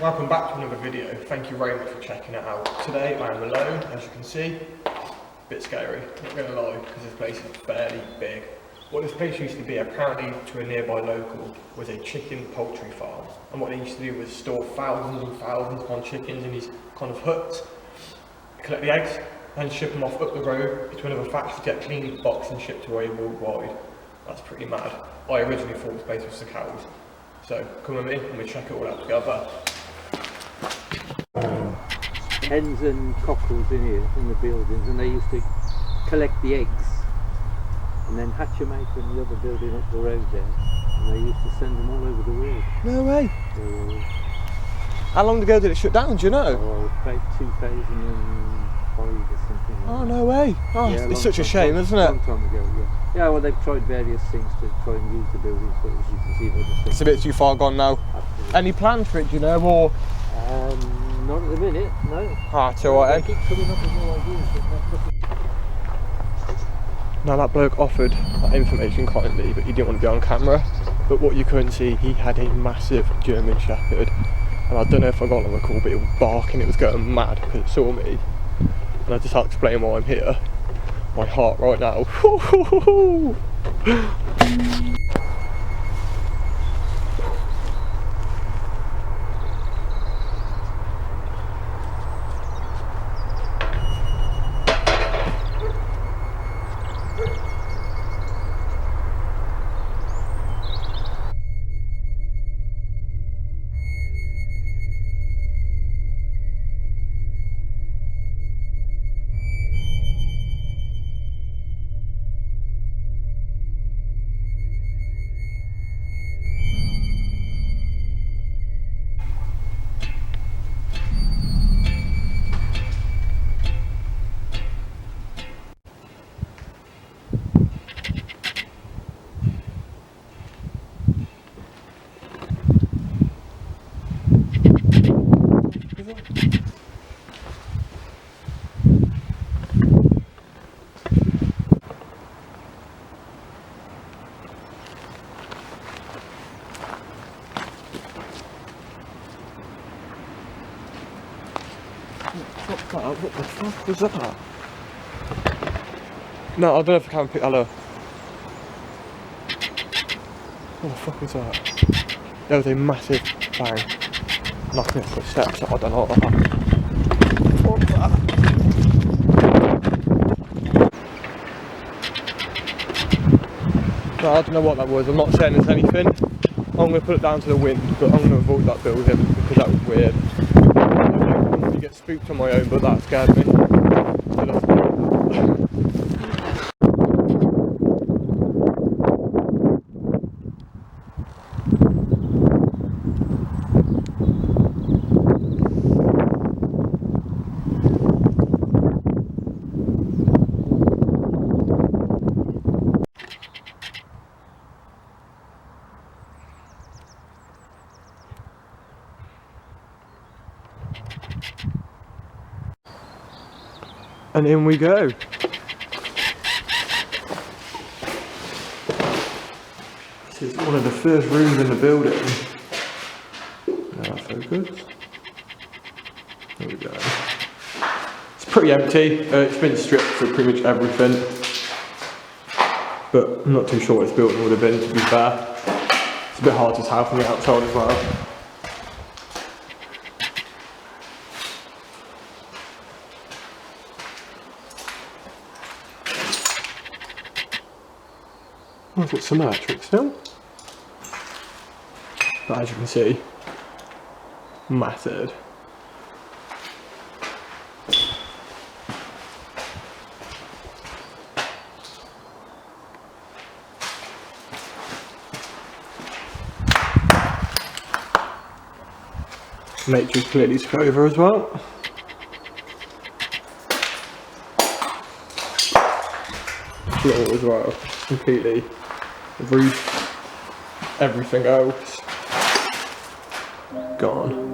Welcome back to another video. Thank you very much for checking it out. Today I am alone, as you can see. A bit scary, not going to lie, because this place is fairly big. What this place used to be, apparently to a nearby local, was a chicken poultry farm. And what they used to do was store thousands and thousands of chickens in these kind of huts, collect the eggs, and ship them off up the road to another factory to get cleaned, boxed and shipped away worldwide. That's pretty mad. I originally thought this place was the cows. So come with me and we check it all out together. Hens and cockles in here, in the buildings, and they used to collect the eggs and then hatch them out in the other building up the road there, and they used to send them all over the world. No way! So, how long ago did it shut down, do you know? Oh, about 2005 or something like Oh, no way! Oh, yeah, it's such a shame, isn't it? Long time ago, yeah. Yeah, well, they've tried various things to try and use the building, but as you can see, it's a bit too far gone now. Absolutely. Any plans for it, do you know, or? Not at the minute, no. Ah, it's alright then. They keep coming up with new ideas, but nothing. Now that bloke offered that information kindly, but he didn't want to be on camera. But what you couldn't see, he had a massive German Shepherd. And I don't know if I got on the call, but it was barking, it was going mad because it saw me. And I just had to explain why I'm here. My heart right now. What the fuck was that? No, I don't know if I can pick that up. What the fuck was that? There was a massive bang. Knocking off the steps. I don't know what that was. What was that? No, I don't know what that was. I'm not saying there's anything. I'm going to put it down to the wind, but I'm going to avoid that building because that was weird. I don't get spooked on my own, but that scared me. And in we go. This is one of the first rooms in the building. Now focus. There we go. It's pretty empty. It's been stripped for pretty much everything. But I'm not too sure what this building would have been, to be fair. It's a bit hard to tell from the outside as well. Oh, it's got some electric still. But as you can see, matted. Matrix clearly took over as well. Floor as well, completely. The roof, everything else gone.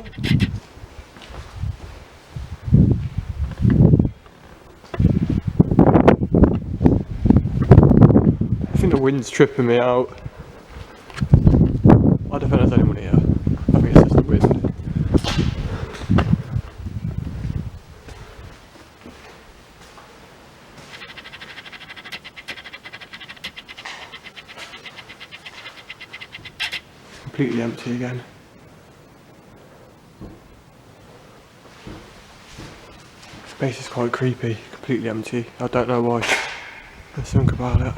I think the wind's tripping me out. I don't think there's anyone here. I think it's just the wind. Completely empty again. Space is quite creepy, completely empty. I don't know why. Let's think about it.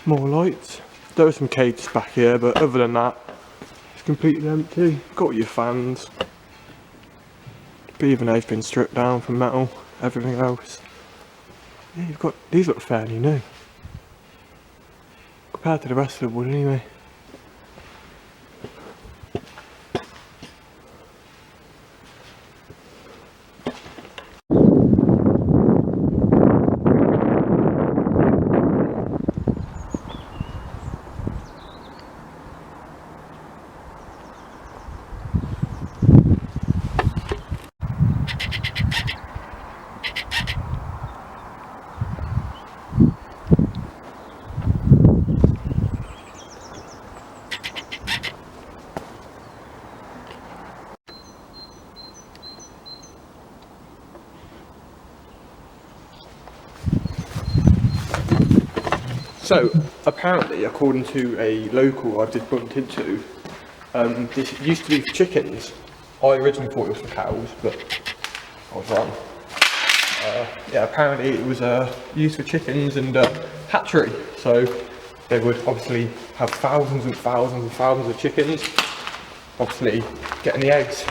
More lights. There are some cages back here, but other than that, it's completely empty. Got your fans. But even they've been stripped down from metal, everything else. Yeah, you've got, these look fairly new. Compared to the rest of the wood anyway. So, apparently, according to a local I've just bumped into, this used to be for chickens. I originally thought it was for cows, but I was wrong. Yeah, apparently it was used for chickens and hatchery. So, they would obviously have thousands and thousands and thousands of chickens, obviously getting the eggs.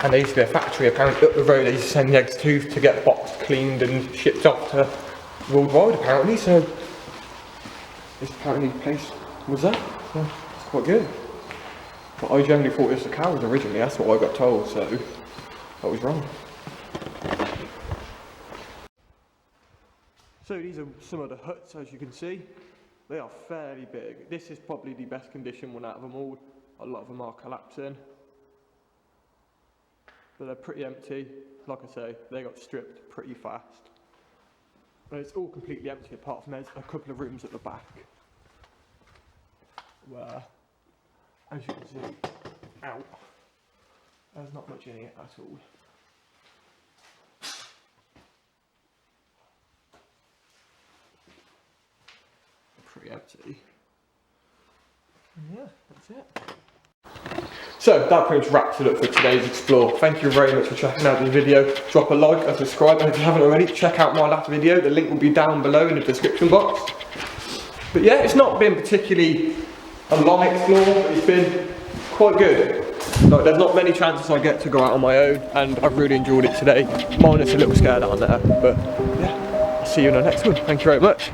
And there used to be a factory apparently up the road they used to send the eggs to get boxed, cleaned and shipped off to worldwide apparently. So, this apparently place was that, so it's quite good. But I generally thought it was the cows originally, that's what I got told, so I was wrong. So these are some of the huts, as you can see. They are fairly big. This is probably the best condition one out of them all. A lot of them are collapsing. But they're pretty empty. Like I say, they got stripped pretty fast. But it's all completely empty apart from there's a couple of rooms at the back where, as you can see, there's not much in it at all. Pretty empty. And yeah, that's it. So that pretty much wraps it up for today's explore. Thank you very much for checking out the video. Drop a like and subscribe, and if you haven't already, check out my last video. The link will be down below in the description box. But yeah, it's not been particularly a long explore, but it's been quite good. Like, there's not many chances I get to go out on my own, and I've really enjoyed it today. Minus a little scare down there, but yeah, I'll see you in the next one. Thank you very much.